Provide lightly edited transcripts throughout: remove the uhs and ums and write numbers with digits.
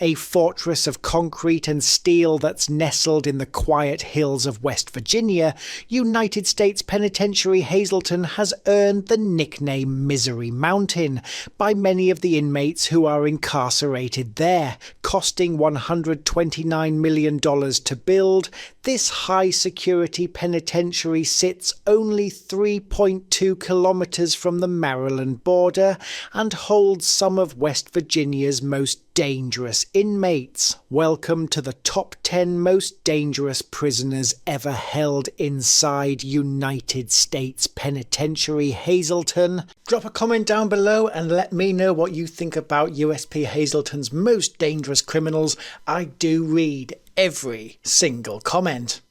a fortress of concrete and steel that's nestled in the quiet hills of West Virginia, United States Penitentiary Hazelton has earned the nickname Misery Mountain by many of the inmates who are incarcerated there. Costing $129 million to build, this high-security penitentiary sits only 3.2 kilometers from the Maryland border and holds some of West Virginia's most dangerous inmates. Welcome to the top 10 most dangerous prisoners ever held inside United States Penitentiary Hazelton. Drop a comment down below and let me know what you think about USP Hazelton's most dangerous criminals. I do read every single comment.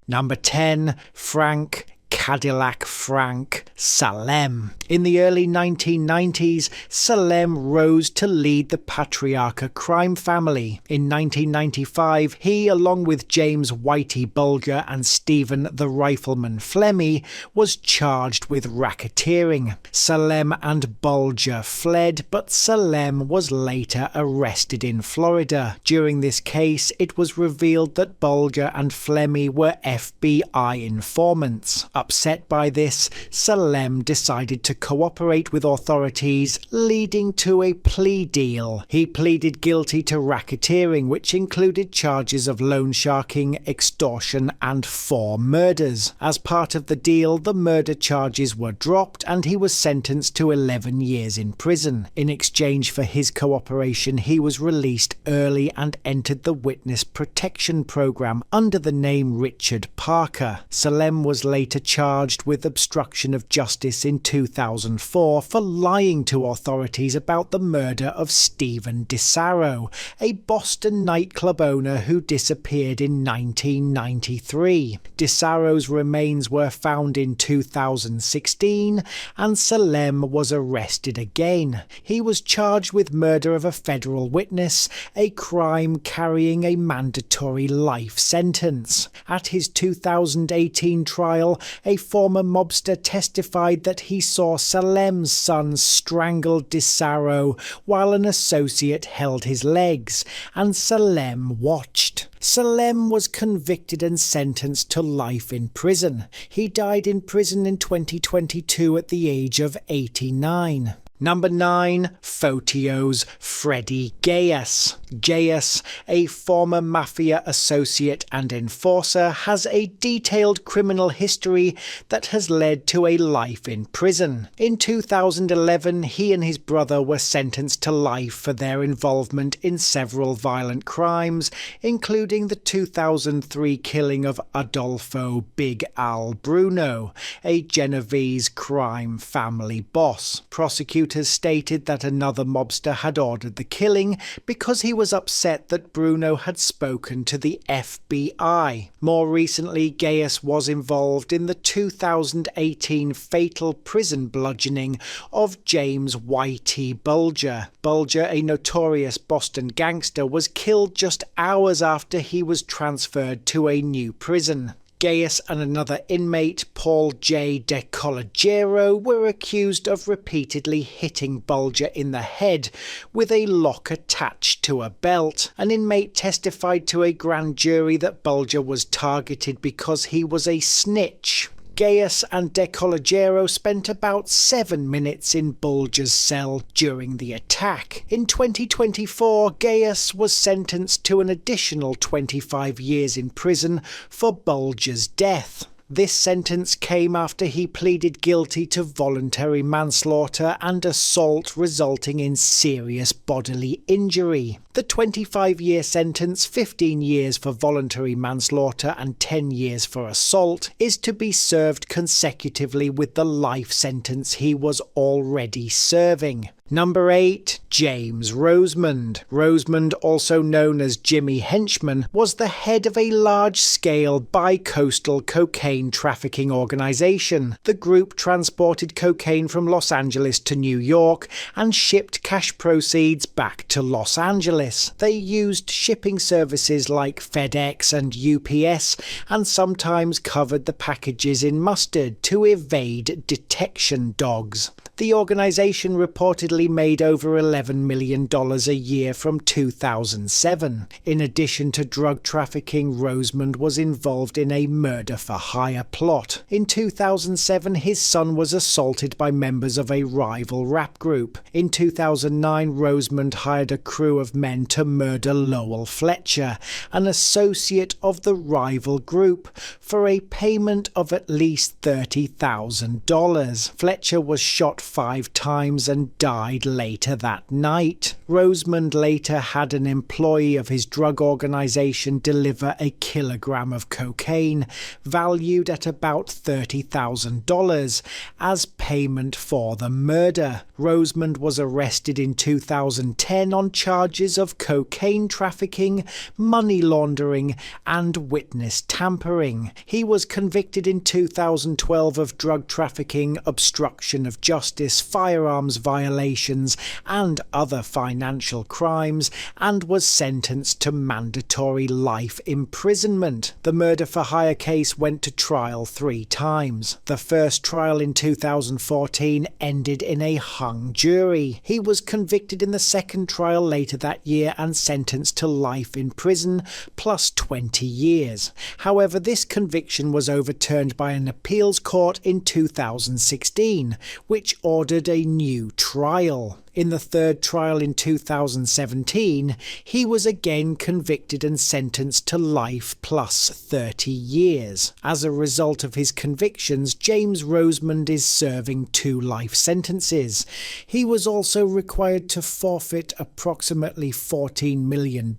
Number 10. Frank Cadillac Frank Salem. In the early 1990s, Salem rose to lead the Patriarca crime family. In 1995, he, along with James Whitey Bulger and Stephen the Rifleman Flemmy, was charged with racketeering. Salem and Bulger fled, but Salem was later arrested in Florida. During this case, it was revealed that Bulger and Flemmy were FBI informants. Upset by this, Salem decided to cooperate with authorities, leading to a plea deal. He pleaded guilty to racketeering, which included charges of loan sharking, extortion, and 4 murders. As part of the deal, the murder charges were dropped and he was sentenced to 11 years in prison. In exchange for his cooperation, he was released early and entered the Witness Protection Program under the name Richard Parker. Salem was later charged with obstruction of justice in 2004 for lying to authorities about the murder of Stephen DeSaro, a Boston nightclub owner who disappeared in 1993. DeSaro's remains were found in 2016 and Salem was arrested again. He was charged with murder of a federal witness, a crime carrying a mandatory life sentence. At his 2018 trial, a former mobster testified that he saw Salem's son strangle DeSaro while an associate held his legs, and Salem watched. Salem was convicted and sentenced to life in prison. He died in prison in 2022 at the age of 89. Number 9. Fotios Freddy Geas. Geas, a former mafia associate and enforcer, has a detailed criminal history that has led to a life in prison. In 2011, he and his brother were sentenced to life for their involvement in several violent crimes, including the 2003 killing of Adolfo Big Al Bruno, a Genovese crime family boss. Prosecutors stated that another mobster had ordered the killing because he was upset that Bruno had spoken to the FBI. More recently, Geas was involved in the 2018 fatal prison bludgeoning of James Whitey Bulger. Bulger, a notorious Boston gangster, was killed just hours after he was transferred to a new prison. Geas and another inmate, Paul J. DeCollegiero, were accused of repeatedly hitting Bulger in the head with a lock attached to a belt. An inmate testified to a grand jury that Bulger was targeted because he was a snitch. Geas and DeCollegiero spent about 7 minutes in Bulger's cell during the attack. In 2024, Geas was sentenced to an additional 25 years in prison for Bulger's death. This sentence came after he pleaded guilty to voluntary manslaughter and assault resulting in serious bodily injury. The 25-year sentence, 15 years for voluntary manslaughter and 10 years for assault, is to be served consecutively with the life sentence he was already serving. Number 8. James Rosemond. Rosemond, also known as Jimmy Henchman, was the head of a large-scale bi-coastal cocaine trafficking organization. The group transported cocaine from Los Angeles to New York and shipped cash proceeds back to Los Angeles. They used shipping services like FedEx and UPS and sometimes covered the packages in mustard to evade detection dogs. The organization reportedly made over $11 million a year from 2007. In addition to drug trafficking, Rosemond was involved in a murder-for-hire plot. In 2007, his son was assaulted by members of a rival rap group. In 2009, Rosemond hired a crew of men to murder Lowell Fletcher, an associate of the rival group, for a payment of at least $30,000. Fletcher was shot 5 times and died later that night. Rosemond later had an employee of his drug organization deliver a kilogram of cocaine, valued at about $30,000, as payment for the murder. Rosemond was arrested in 2010 on charges of cocaine trafficking, money laundering, and witness tampering. He was convicted in 2012 of drug trafficking, obstruction of justice, firearms violations, and other financial crimes, and was sentenced to mandatory life imprisonment. The murder-for-hire case went to trial 3 times. The first trial in 2014 ended in a hung jury. He was convicted in the second trial later that year and sentenced to life in prison plus 20 years. However, this conviction was overturned by an appeals court in 2016, which ordered a new trial. In the third trial in 2017, he was again convicted and sentenced to life plus 30 years. As a result of his convictions, James Rosemond is serving 2 life sentences. He was also required to forfeit approximately $14 million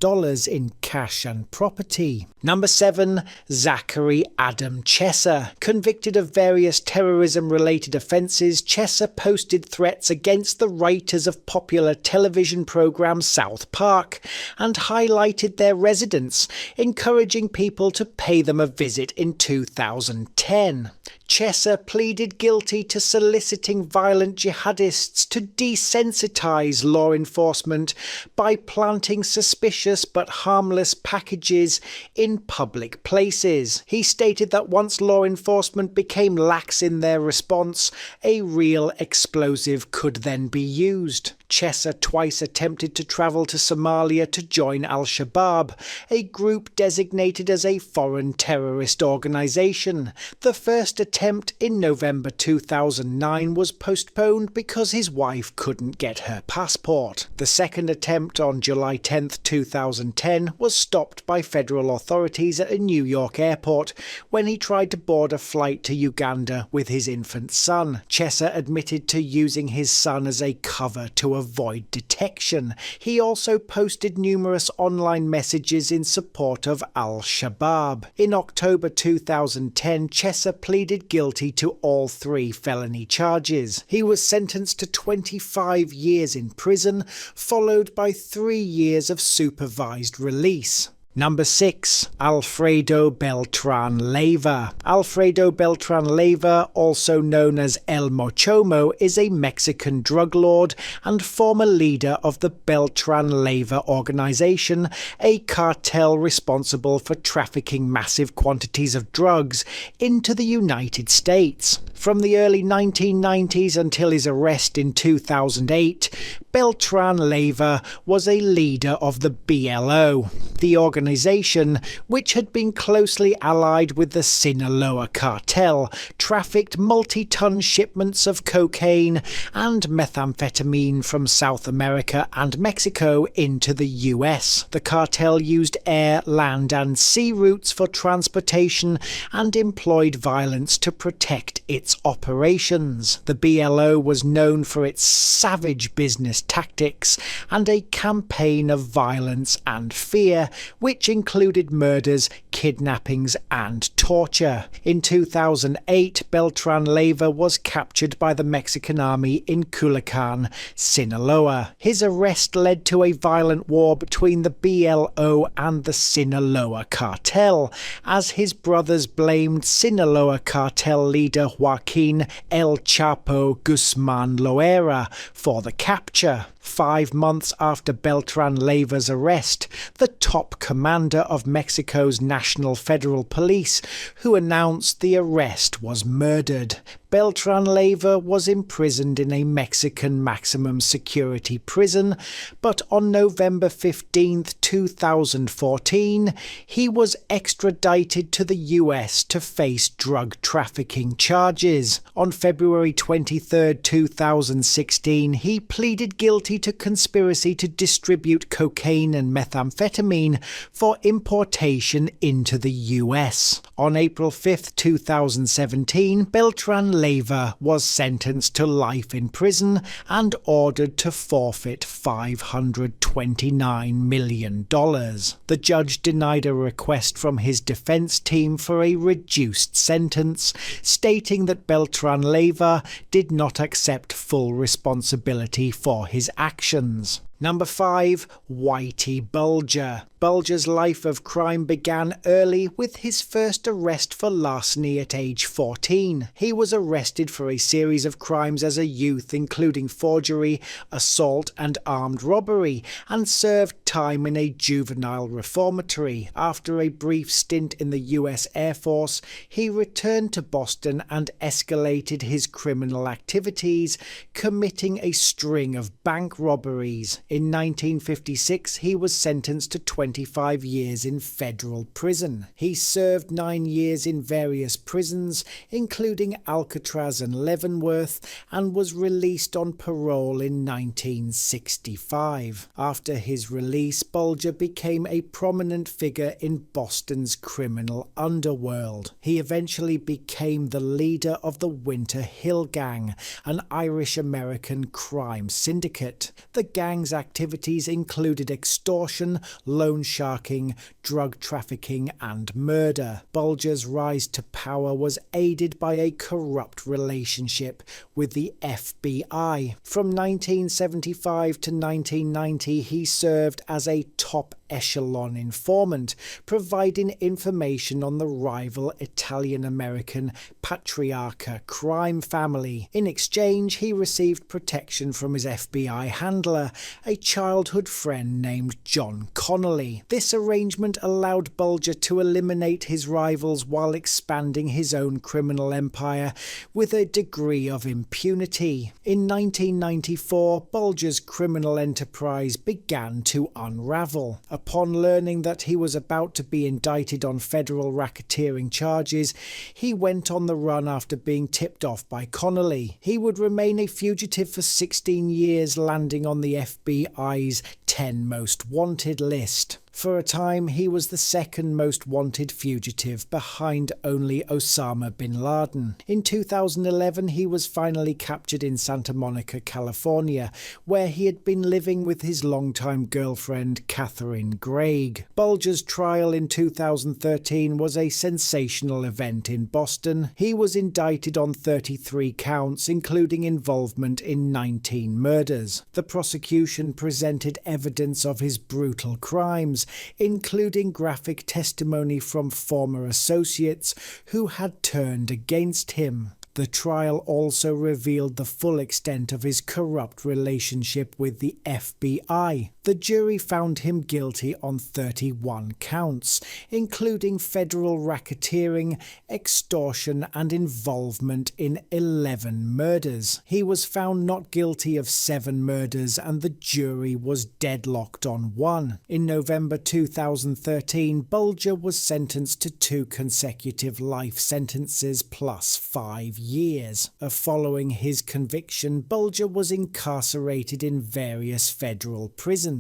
in cash and property. Number 7. Zachary Adam Chesser. Convicted of various terrorism-related offences, Chesser posted threats against the writers of popular television program South Park and highlighted their residence, encouraging people to pay them a visit in 2010. Chesser pleaded guilty to soliciting violent jihadists to desensitize law enforcement by planting suspicious but harmless packages in public places. He stated that once law enforcement became lax in their response, a real explosive could then be used. Chesser twice attempted to travel to Somalia to join Al-Shabaab, a group designated as a foreign terrorist organization. The first attempt in November 2009 was postponed because his wife couldn't get her passport. The second attempt on July 10, 2010 was stopped by federal authorities at a New York airport when he tried to board a flight to Uganda with his infant son. Chesser admitted to using his son as a cover to avoid detection. He also posted numerous online messages in support of Al-Shabaab. In October 2010, Chesser pleaded guilty to all 3 felony charges. He was sentenced to 25 years in prison, followed by 3 years of supervised release. Number 6. Alfredo Beltran Leyva. Alfredo Beltran Leyva, also known as El Mochomo, is a Mexican drug lord and former leader of the Beltran Leyva organization, a cartel responsible for trafficking massive quantities of drugs into the United States. From the early 1990s until his arrest in 2008, Beltran Leyva was a leader of the BLO, the organization, which had been closely allied with the Sinaloa cartel, trafficked multi-ton shipments of cocaine and methamphetamine from South America and Mexico into the US. The cartel used air, land and sea routes for transportation and employed violence to protect its operations. The BLO was known for its savage business tactics and a campaign of violence and fear, which included murders, kidnappings and torture. In 2008, Beltran Leyva was captured by the Mexican army in Culiacan, Sinaloa. His arrest led to a violent war between the BLO and the Sinaloa cartel, as his brothers blamed Sinaloa cartel leader Joaquin El Chapo Guzman Loera for the capture. 5 months after Beltran Leyva's arrest, the top commander of Mexico's National Federal Police, who announced the arrest, was murdered. Beltran Leyva was imprisoned in a Mexican maximum security prison, but on November 15, 2014, he was extradited to the US to face drug trafficking charges. On February 23, 2016, he pleaded guilty to conspiracy to distribute cocaine and methamphetamine for importation into the US. On April 5, 2017, Beltran Leyva was sentenced to life in prison and ordered to forfeit $529 million. The judge denied a request from his defense team for a reduced sentence, stating that Beltran Leyva did not accept full responsibility for his actions. Number 5. Whitey Bulger. Bulger's life of crime began early with his first arrest for larceny at age 14. He was arrested for a series of crimes as a youth, including forgery, assault and armed robbery, and served time in a juvenile reformatory. After a brief stint in the US Air Force, he returned to Boston and escalated his criminal activities, committing a string of bank robberies. In 1956, he was sentenced to 25 years in federal prison. He served 9 years in various prisons, including Alcatraz and Leavenworth, and was released on parole in 1965. After his release, Bulger became a prominent figure in Boston's criminal underworld. He eventually became the leader of the Winter Hill Gang, an Irish-American crime syndicate. The gang's activities included extortion, loan sharking, drug trafficking, and murder. Bulger's rise to power was aided by a corrupt relationship with the FBI. From 1975 to 1990, he served as a top echelon informant, providing information on the rival Italian-American Patriarca crime family. In exchange, he received protection from his FBI handler, a childhood friend named John Connolly. This arrangement allowed Bulger to eliminate his rivals while expanding his own criminal empire with a degree of impunity. In 1994, Bulger's criminal enterprise began to unravel. Upon learning that he was about to be indicted on federal racketeering charges, he went on the run after being tipped off by Connolly. He would remain a fugitive for 16 years, landing on the FBI's 10 most wanted list. For a time, he was the second most wanted fugitive, behind only Osama bin Laden. In 2011, he was finally captured in Santa Monica, California, where he had been living with his longtime girlfriend, Catherine Greig. Bulger's trial in 2013 was a sensational event in Boston. He was indicted on 33 counts, including involvement in 19 murders. The prosecution presented evidence of his brutal crimes, including graphic testimony from former associates who had turned against him. The trial also revealed the full extent of his corrupt relationship with the FBI. The jury found him guilty on 31 counts, including federal racketeering, extortion, and involvement in 11 murders. He was found not guilty of 7 murders, and the jury was deadlocked on 1. In November 2013, Bulger was sentenced to 2 consecutive life sentences plus 5 years. Following his conviction, Bulger was incarcerated in various federal prisons.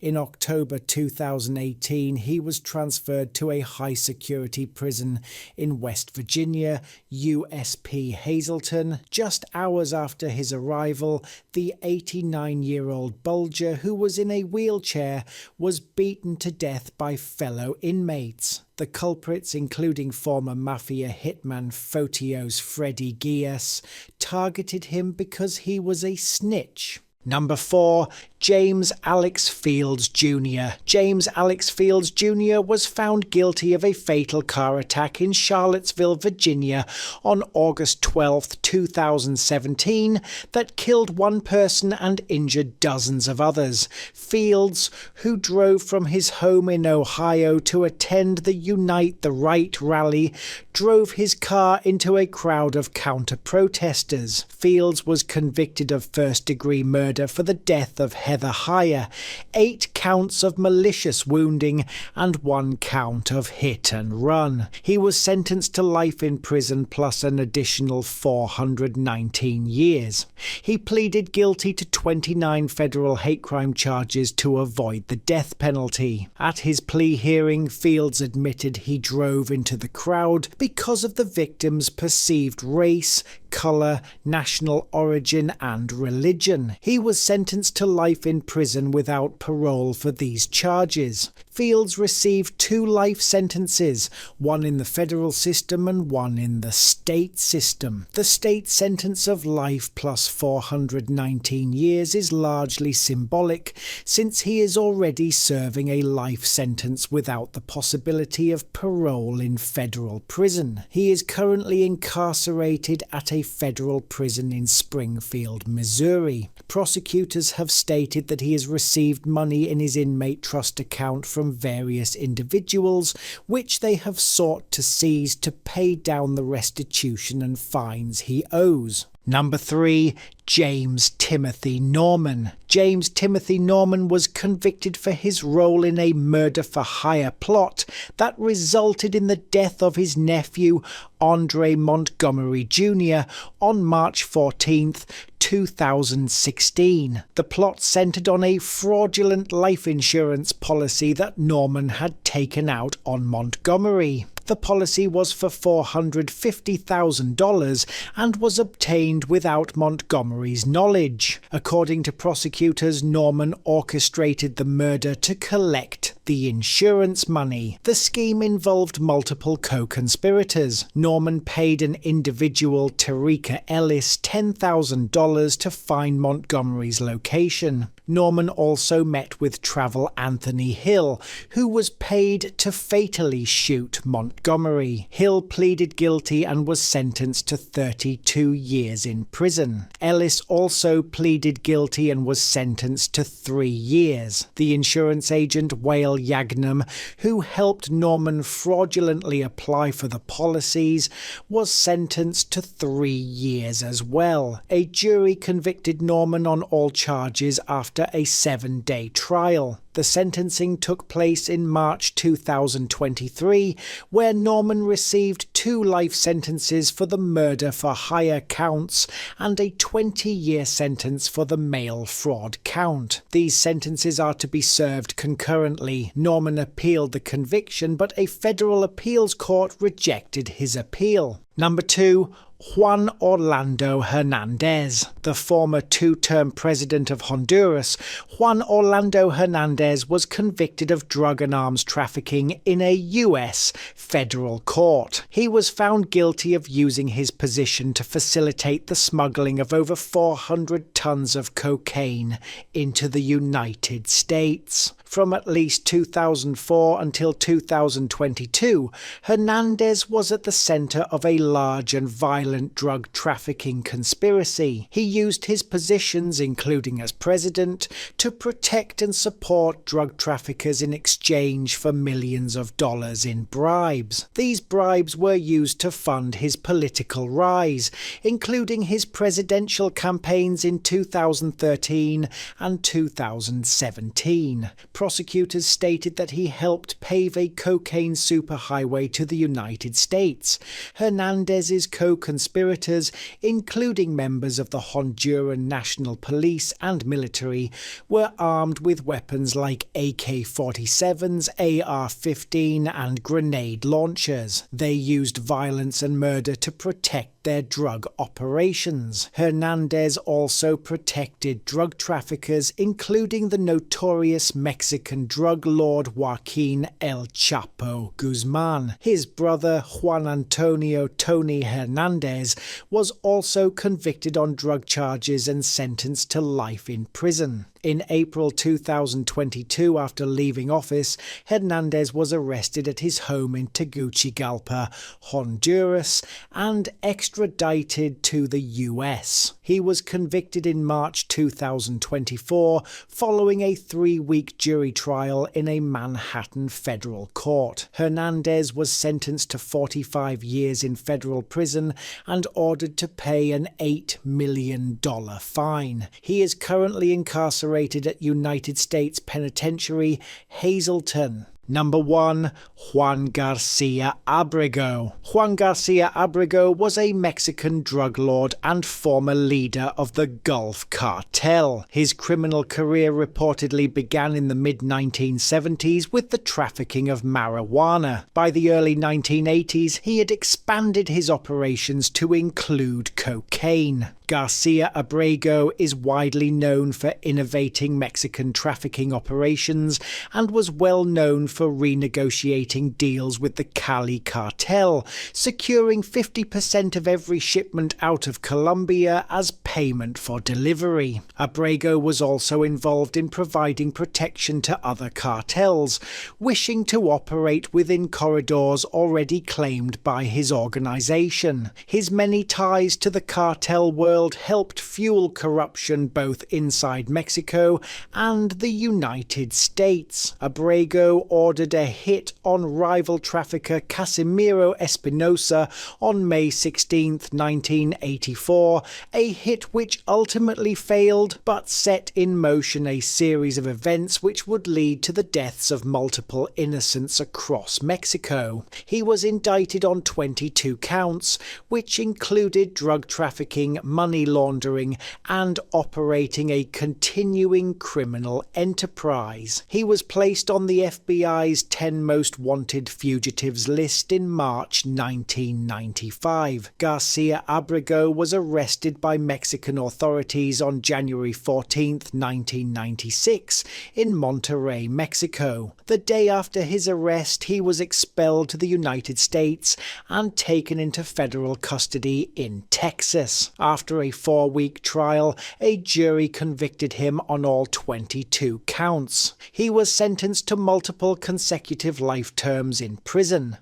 In October 2018, he was transferred to a high-security prison in West Virginia, USP Hazelton. Just hours after his arrival, the 89-year-old Bulger, who was in a wheelchair, was beaten to death by fellow inmates. The culprits, including former mafia hitman Fotios Freddy Geas, targeted him because he was a snitch. Number 4. James Alex Fields Jr. James Alex Fields Jr. was found guilty of a fatal car attack in Charlottesville, Virginia on August 12, 2017 that killed one person and injured dozens of others. Fields, who drove from his home in Ohio to attend the Unite the Right rally, drove his car into a crowd of counter-protesters. Fields was convicted of first-degree murder for the death of Heather Heyer, 8 counts of malicious wounding, and 1 count of hit and run. He was sentenced to life in prison plus an additional 419 years. He pleaded guilty to 29 federal hate crime charges to avoid the death penalty. At his plea hearing, Fields admitted he drove into the crowd because of the victim's perceived race, colour, national origin and religion. He was sentenced to life in prison without parole for these charges. Fields received 2 life sentences, one in the federal system and one in the state system. The state sentence of life plus 419 years is largely symbolic, since he is already serving a life sentence without the possibility of parole in federal prison. He is currently incarcerated at a federal prison in Springfield, Missouri. Prosecutors have stated that he has received money in his inmate trust account from various individuals, which they have sought to seize to pay down the restitution and fines he owes. Number 3. James Timothy Norman. James Timothy Norman was convicted for his role in a murder-for-hire plot that resulted in the death of his nephew, Andre Montgomery Jr., on March 14, 2016. The plot centered on a fraudulent life insurance policy that Norman had taken out on Montgomery. The policy was for $450,000 and was obtained without Montgomery's knowledge. According to prosecutors, Norman orchestrated the murder to collect the insurance money. The scheme involved multiple co-conspirators. Norman paid an individual, Tarika Ellis, $10,000 to find Montgomery's location. Norman also met with Travel Anthony Hill, who was paid to fatally shoot Montgomery. Hill pleaded guilty and was sentenced to 32 years in prison. Ellis also pleaded guilty and was sentenced to 3 years. The insurance agent Whale Yagnam, who helped Norman fraudulently apply for the policies, was sentenced to 3 years as well. A jury convicted Norman on all charges after a 7-day trial. The sentencing took place in March 2023, where Norman received 2 life sentences for the murder-for-hire counts and a 20-year sentence for the mail fraud count. These sentences are to be served concurrently. Norman appealed the conviction, but a federal appeals court rejected his appeal. Number 2. Juan Orlando Hernandez. The former 2-term president of Honduras, Juan Orlando Hernandez was convicted of drug and arms trafficking in a U.S. federal court. He was found guilty of using his position to facilitate the smuggling of over 400 tons of cocaine into the United States. From at least 2004 until 2022, Hernandez was at the center of a large and violent drug trafficking conspiracy. He used his positions, including as president, to protect and support drug traffickers in exchange for millions of dollars in bribes. These bribes were used to fund his political rise, including his presidential campaigns in 2013 and 2017. Prosecutors stated that he helped pave a cocaine superhighway to the United States. Hernandez's co-conspirators, including members of the Honduran National Police and military, were armed with weapons like AK-47s, AR-15 and grenade launchers. They used violence and murder to protect their drug operations. Hernandez also protected drug traffickers, including the notorious Mexican drug lord Joaquin El Chapo Guzman. His brother Juan Antonio Tony Hernandez was also convicted on drug charges and sentenced to life in prison. In April 2022, after leaving office, Hernandez was arrested at his home in Tegucigalpa, Honduras, and extradited to the US. He was convicted in March 2024 following a 3-week jury trial in a Manhattan federal court. Hernandez was sentenced to 45 years in federal prison and ordered to pay an $8 million fine. He is currently incarcerated at United States Penitentiary Hazelton. Number 1. Juan Garcia Abrego. Juan Garcia Abrego was a Mexican drug lord and former leader of the Gulf Cartel. His criminal career reportedly began in the mid-1970s with the trafficking of marijuana. By the early 1980s, he had expanded his operations to include cocaine. Garcia Abrego is widely known for innovating Mexican trafficking operations and was well known for renegotiating deals with the Cali cartel, securing 50% of every shipment out of Colombia as payment for delivery. Abrego was also involved in providing protection to other cartels, wishing to operate within corridors already claimed by his organization. His many ties to the cartel world helped fuel corruption both inside Mexico and the United States. Abrego ordered a hit on rival trafficker Casimiro Espinosa on May 16, 1984, a hit which ultimately failed but set in motion a series of events which would lead to the deaths of multiple innocents across Mexico. He was indicted on 22 counts, which included drug trafficking, money laundering, and operating a continuing criminal enterprise. He was placed on the FBI's 10 most wanted fugitives list in March 1995. Garcia Abrego was arrested by Mexican authorities on January 14, 1996, in Monterrey, Mexico. The day after his arrest, he was expelled to the United States and taken into federal custody in Texas. After a 4-week trial, a jury convicted him on all 22 counts. He was sentenced to multiple consecutive life terms in prison.